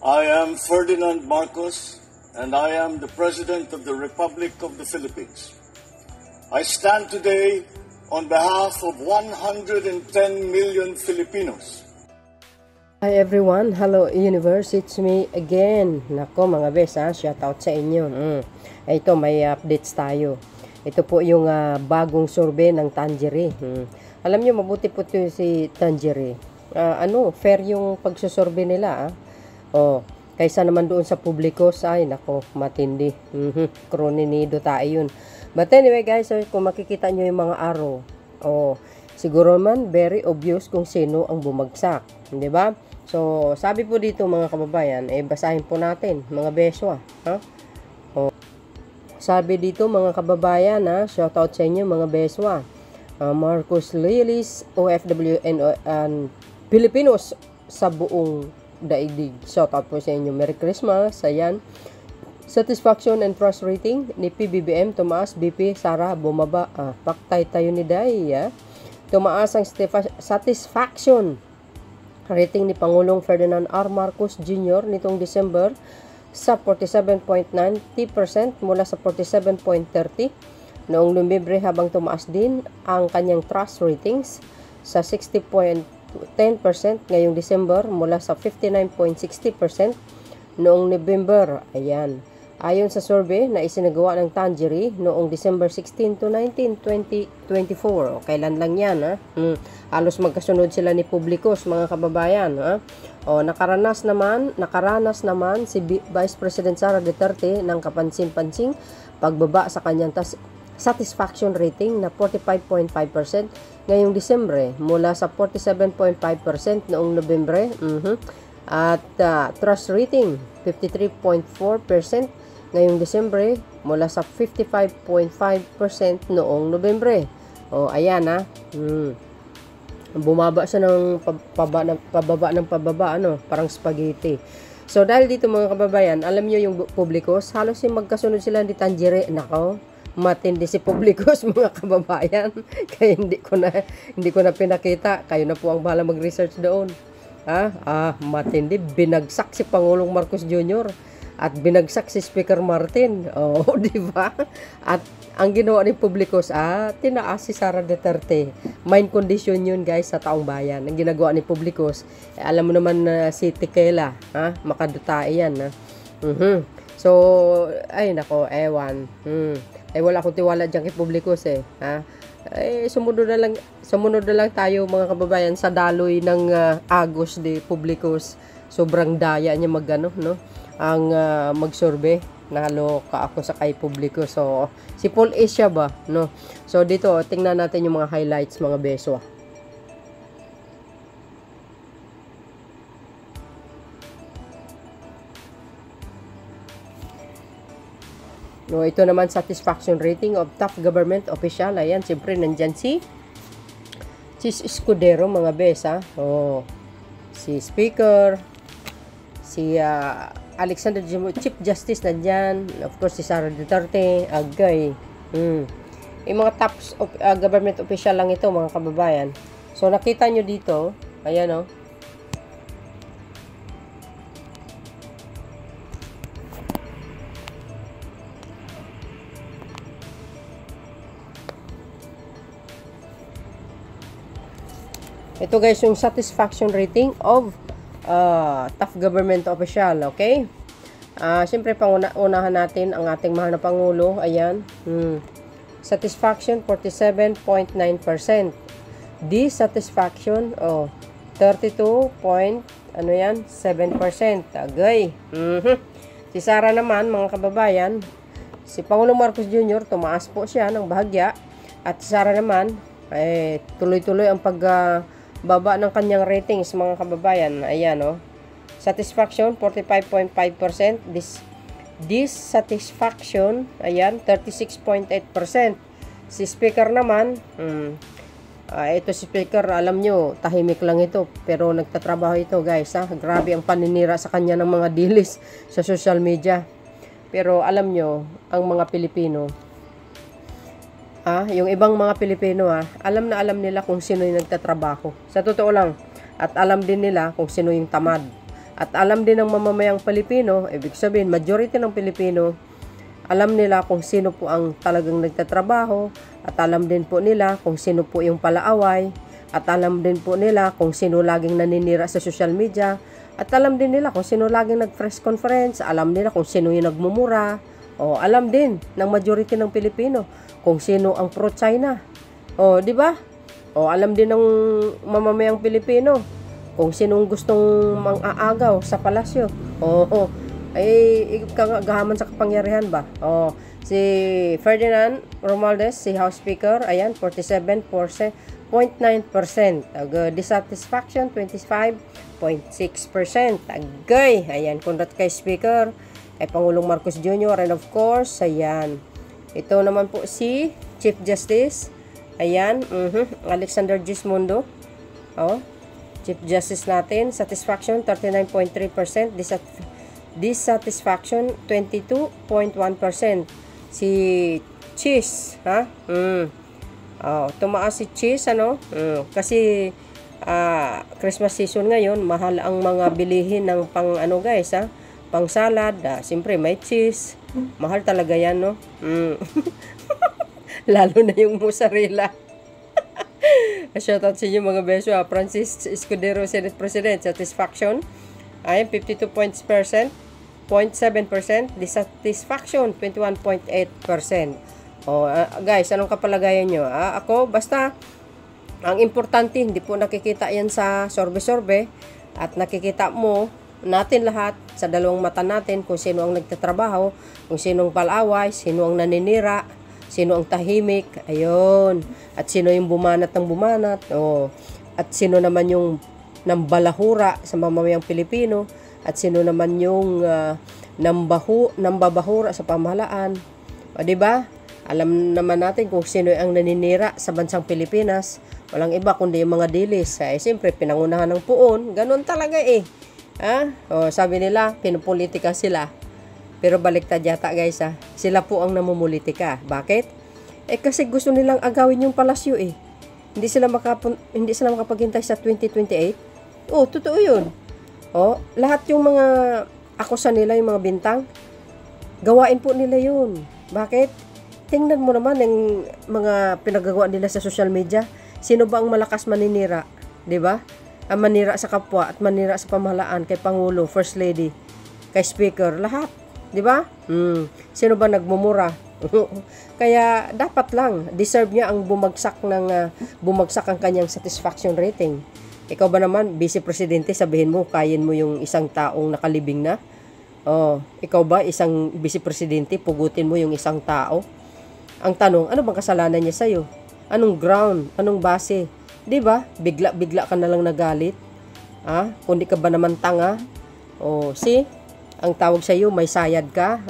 I am Ferdinand Marcos, and I am the President of the Republic of the Philippines. I stand today on behalf of 110 million Filipinos. Hi everyone, hello universe, it's me again. Nako mga bes, shout out sa inyo. Ito may updates tayo. Ito po yung bagong survey ng Tangery. Alam nyo, mabuti po ito si Tangery. Fair yung pagsusurvey nila. Kaysa naman doon sa publiko, ay nako, matindi. Kroninido tayo yun. But anyway guys, kung makikita nyo yung mga arrow, siguro man very obvious kung sino ang bumagsak, di ba? So sabi po dito mga kababayan, basahin po natin mga beso. Sabi dito mga kababayan, shout out sa inyo mga beso. Marcos Lealis, OFW and Filipinos sa buong daigdig. Shout out po sa inyo. Merry Christmas. Ayan. Satisfaction and trust rating ni PBBM tumaas, BP Sara bumaba. Paktay tayo ni Day. Tumaas ang satisfaction rating ni Pangulong Ferdinand R. Marcos Jr. nitong December sa 47.90% mula sa 47.30 noong Nobyembre, habang tumaas din ang kanyang trust ratings sa 60.10% ngayong December mula sa 59.60% noong November. Ayan. Ayon sa survey na isinagawa ng Tangery noong December 16 to 19, 2024. Kailan lang yan, halos magkasunod sila ni Publicos, mga kababayan. Nakaranas naman si Vice President Sara Duterte ng kapansin-pansing pagbaba sa kanyang satisfaction rating na 45.5% ngayong Disyembre mula sa 47.5% noong Nobyembre. At trust rating 53.4% ngayong Disyembre mula sa 55.5% noong Nobyembre. Ayan bumaba siya ng pababa, parang spaghetti. So dahil dito mga kababayan, alam niyo yung Publicos, halos yung magkasunod sila ni Tangery. Nako, matindi si Publicos mga kababayan. Kaya hindi ko na pinakita. Kayo na po ang bahala mag-research doon. Matindi, binagsak si Pangulong Marcos Jr. at binagsak si Speaker Martin. Di ba? At ang ginawa ni Publicos, tinaas si Sara Duterte. Mind condition yun guys sa taong bayan. Ang ginagawa ni Publicos, alam mo naman si Tikela, makadutai yan. So, ay nako, ewan. Wala akong tiwala dyan kay Publicos sumunod na lang tayo mga kababayan sa daloy ng Agos de Publicos. Sobrang daya niya ang mag-survey. Naloka ako sa kay Publico. So si Paul Asia ba, So dito tingnan natin yung mga highlights mga beso. Ito naman satisfaction rating of top government official. Ayan, siyempre nandyan si Escudero mga besa. Si Speaker, si Alexander Chief Justice nandyan, of course si Sara Duterte, Agay. Yung mga top government official lang ito mga kababayan. So nakita nyo dito, ayan ito guys yung satisfaction rating of top government official, okay? Siyempre unahan natin ang ating mahal na Pangulo. Ayan. Satisfaction 47.9%. Dissatisfaction 32.7%. Agay. Si Sara naman mga kababayan, si Pangulong Marcos Jr. tumaas po siya ng bahagya, at si Sara naman tuloy-tuloy ang pagbaba ng kanyang ratings mga kababayan. Ayan satisfaction 45.5%, dissatisfaction ayan 36.8%. Si Speaker naman ito si Speaker, alam nyo tahimik lang ito pero nagtatrabaho ito guys. Grabe ang paninira sa kanya ng mga dilis sa social media. Pero alam nyo ang mga Pilipino, yung ibang mga Pilipino alam na alam nila kung sino yung nagtatrabaho. Sa totoo lang, at alam din nila kung sino yung tamad. At alam din ng mamamayang Pilipino, ibig sabihin, majority ng Pilipino, alam nila kung sino po ang talagang nagtatrabaho, at alam din po nila kung sino po yung palaaway, at alam din po nila kung sino laging naninira sa social media, at alam din nila kung sino laging nag-press conference, alam nila kung sino yung nagmumura, o alam din ng majority ng Pilipino kung sino ang pro-China. O, di ba? O, alam din ng mamamayang Pilipino kung sinong gustong mang-aagaw sa palasyo. O, ay kagahaman sa kapangyarihan ba? O, si Ferdinand Romualdez, si House Speaker, ayan, 47.9%. Dissatisfaction, 25.6%. Agay, ayan, kundat kay Speaker, kay Pangulong Marcos Jr. And of course, ayan, ito naman po si Chief Justice, ayan, Alexander Gismondo, Chief Justice natin, satisfaction, 39.3%, dissatisfaction 22.1%. Si Cheese, tumaas si Cheese, kasi Christmas season ngayon, mahal ang mga bilihin ng pang guys, pang salad, siyempre may cheese, mahal talaga yan, no? Lalo na yung mozzarella. Shoutout sa inyo mga beso, Francis Escudero, Senate President, satisfaction ay 52.7%, dissatisfaction 21.8%. Guys, anong kapalagayan nyo? Ako, basta ang importante, hindi po nakikita yan sa sorbe-sorbe, at nakikita mo natin lahat sa dalawang mata natin kung sino ang nagtatrabaho, kung sino ang palaway, sino ang naninira, sino ang tahimik, ayun, at sino yung bumanat ng bumanat, at sino naman yung nambalahura sa mamamayang Pilipino, at sino naman yung nambabahura sa pamahalaan. O, diba? Alam naman natin kung sino ang naninira sa bansang Pilipinas. Walang iba kundi yung mga dilis. Siyempre, pinangunahan ng puon. Ganun talaga sabi nila, pinupolitika sila. Pero baliktad yata guys, sila po ang namumulitika. Bakit? Kasi gusto nilang agawin yung palasyo Hindi sila makapaghintay sa 2028. Totoo yun. Lahat yung mga akusa nila, yung mga bintang, gawain po nila yun. Bakit? Tingnan mo naman yung mga pinagagawa nila sa social media. Sino ba ang malakas maninira? Diba? Ang manira sa kapwa at manira sa pamahalaan, kay Pangulo, First Lady, kay Speaker, lahat. Diba? Sino ba nagmumura? Kaya dapat lang, deserve niya ang bumagsak ang kanyang satisfaction rating. Ikaw ba naman, Vice Presidente, sabihin mo, kayin mo yung isang taong nakalibing na? Ikaw ba, isang Vice Presidente, pugutin mo yung isang tao? Ang tanong, ano bang kasalanan niya sa'yo? Anong ground? Anong base? Diba? Bigla ka na lang nagalit. Kundi ka ba naman tanga? Ang tawag sa'yo, may sayad ka?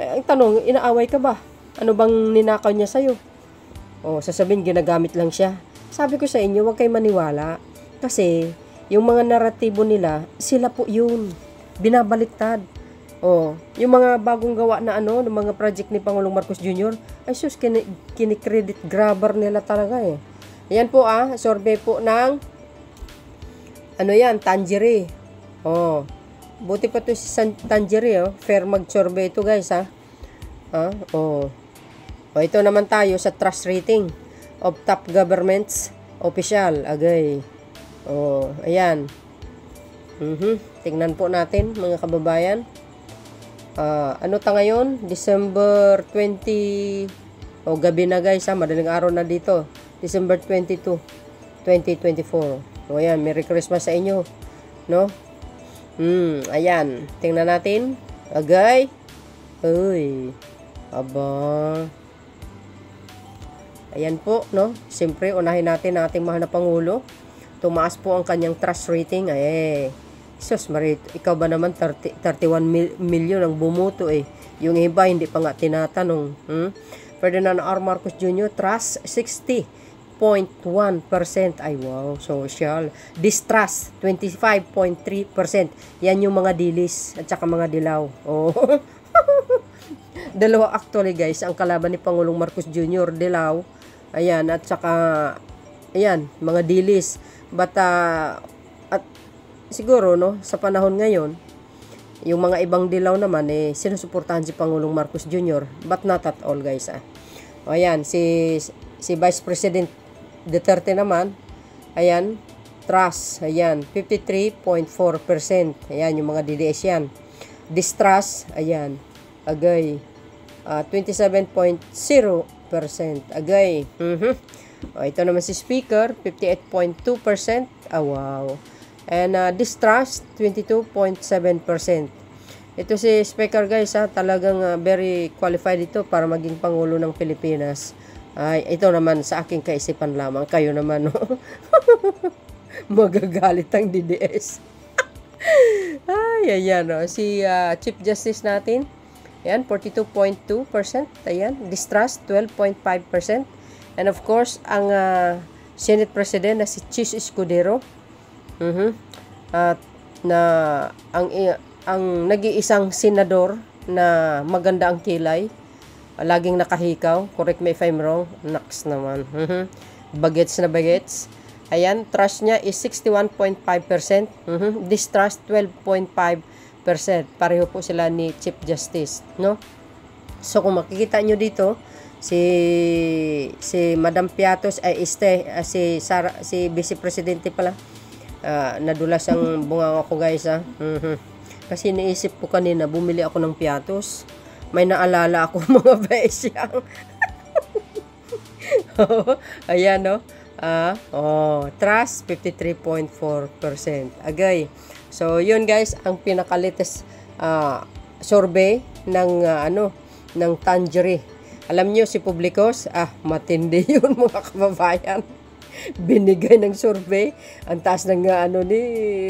Ang tanong, inaaway ka ba? Ano bang ninakaw niya sa'yo? Sasabihin, ginagamit lang siya. Sabi ko sa inyo, huwag kayo maniwala. Kasi, yung mga naratibo nila, sila po yun. Binabaliktad. Yung mga bagong gawa na ng mga project ni Pangulong Marcos Jr., ay sus, kinikredit grabber nila talaga Ayan po survey po ng Tangerie. Buti pa to si Tangerie, fair mag-survey ito guys ito naman tayo sa trust rating of top governments official. Agay. Ayan. Tingnan po natin mga kababayan. Ano ta ngayon? December 20. Gabi na guys madaling araw na dito. December 22, 2024. Ayan, Merry Christmas sa inyo. No? Ayan. Tingnan natin. Agay. Uy. Aba. Ayan po, no? Siyempre, unahin natin ang ating mahal na Pangulo. Tumaas po ang kanyang trust rating. Sus, Marit, ikaw ba naman 31 million ang bumuto Yung iba, hindi pa nga tinatanong. Ferdinand R. Marcos Jr., trust 60.1%. Ay, wow, social. Distrust, 25.3%. Yan yung mga dilis at saka mga dilaw. Dalawa actually guys, ang kalaban ni Pangulong Marcos Jr., dilaw. Ayan, at saka, ayan, mga dilis. But, siguro, no, sa panahon ngayon, yung mga ibang dilaw naman, sinusuportahan si Pangulong Marcos Jr. But not at all, guys, O, ayan, si Vice President Duterte naman, ayan, trust, ayan, 53.4%. Ayan, yung mga DDS yan. Distrust, ayan, agay, 27.0%. Agay. O, ito naman si Speaker, 58.2%. Wow. And distrust, 22.7%. Ito si Speaker, guys, talagang very qualified ito para maging Pangulo ng Pilipinas. Ito naman sa aking kaisipan lamang. Kayo naman, no? Magagalit ang DDS. Ayan, no? Si Chief Justice natin, ayan, 42.2%. Ayan, distrust, 12.5%. And of course, ang Senate President na si Chis Escudero, at na ang nag-iisang senador na maganda ang kilay, laging nakahikaw, correct me if I'm wrong, naks naman, bagets na bagets. Ayan, trust niya is 61.5%, distrust 12.5%, pareho po sila ni Chief Justice, no? So kung makikita nyo dito, si Madam Piatos ay si Vice Presidente pala, nadulas ang bunganga ko, guys, kasi naisip ko kanina bumili ako ng Piatos, may naalala ako mga besyang. Ayan, no? Trust 53.4%. Agay. So yun, guys, ang pinaka-latest survey ng ng Tangery. Alam niyo si Publicos, matindi yun, mga kababayan. Binigay ng survey, ang taas ng ni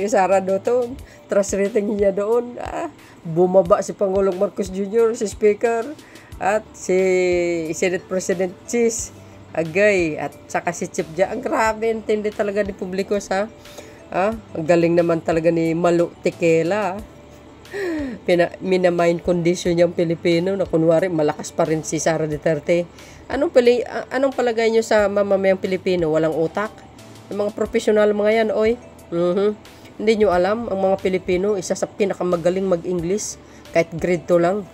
Sara Dutton, trust rating niya doon, bumaba si Pangulong Marcos Jr., si Speaker, at si Senate President Chis, agay, at saka si Chief Ang grabe, intindi talaga ni Publicos, ang galing naman talaga ni Malu Tequila. Minamind condition niyang Pilipino na kunwari malakas pa rin si Sara Duterte. Anong palagay nyo sa mamamayang Pilipino? Walang utak? Yung mga professional mga yan, oy. Hindi nyo alam, ang mga Pilipino, isa sa pinakamagaling mag-English, kahit grade 2 lang.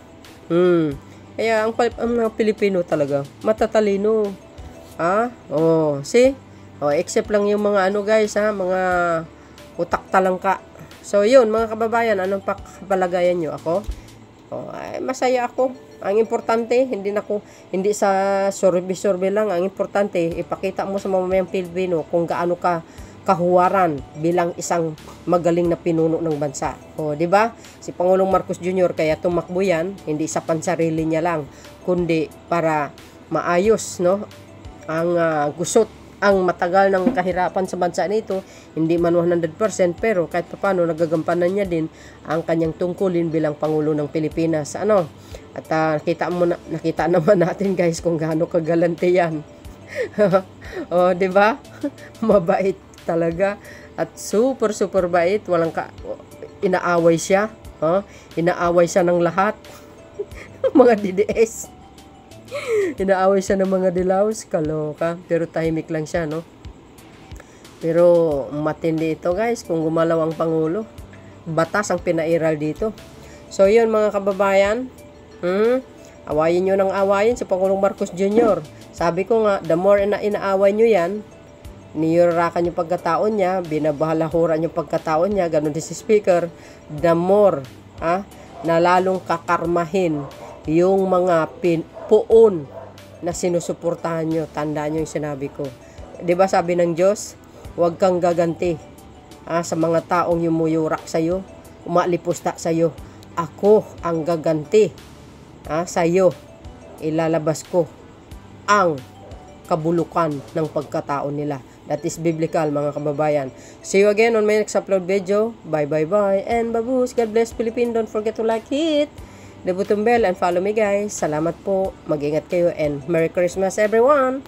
Kaya ang mga Pilipino talaga, matatalino. Except lang yung mga guys, mga utak talangka. So, yun, mga kababayan, anong palagayan nyo? Ako? Masaya ako. Ang importante, hindi sa survey lang. Ang importante, ipakita mo sa mamamayang Pilipino kung gaano ka kahuwaran bilang isang magaling na pinuno ng bansa. Di ba? Si Pangulong Marcos Jr. kaya tumakbo yan, hindi sa pansarili niya lang, kundi para maayos, no? Ang gusot, ang matagal ng kahirapan sa bansa nito, hindi man 100%, pero kahit paano nagagampanan niya din ang kanyang tungkulin bilang Pangulo ng Pilipinas. At nakita naman natin, guys, kung gaano kagalante yan. Di ba? Mabait talaga at super bait, inaaway siya, inaaway siya ng lahat. Mga DDS. Inaaway siya ng mga dilaws, kaloka. Pero tahimik lang siya, no? Pero matindi ito, guys, kung gumalaw ang Pangulo. Batas ang pinairal dito. So, yun, mga kababayan. Awayin nyo ng awayin si Pangulong Marcos Jr. Sabi ko nga, the more inaaway nyo yan, niyurakan yung pagkataon niya, binabahalahuran yung pagkataon niya, ganun din si Speaker, the more, na lalong kakarmahin yung mga puon na sinusuportahan nyo. Tandaan nyo yung sinabi ko. Diba sabi ng Diyos, huwag kang gaganti sa mga taong yumuyurak sa'yo, umalipusta sa'yo. Ako ang gaganti sa'yo. Ilalabas ko ang kabulukan ng pagkatao nila. That is biblical, mga kababayan. See you again on my next upload video. Bye. And babush. God bless Philippines. Don't forget to like it, the button bell, and follow me, guys. Salamat po. Mag-ingat kayo and Merry Christmas, everyone.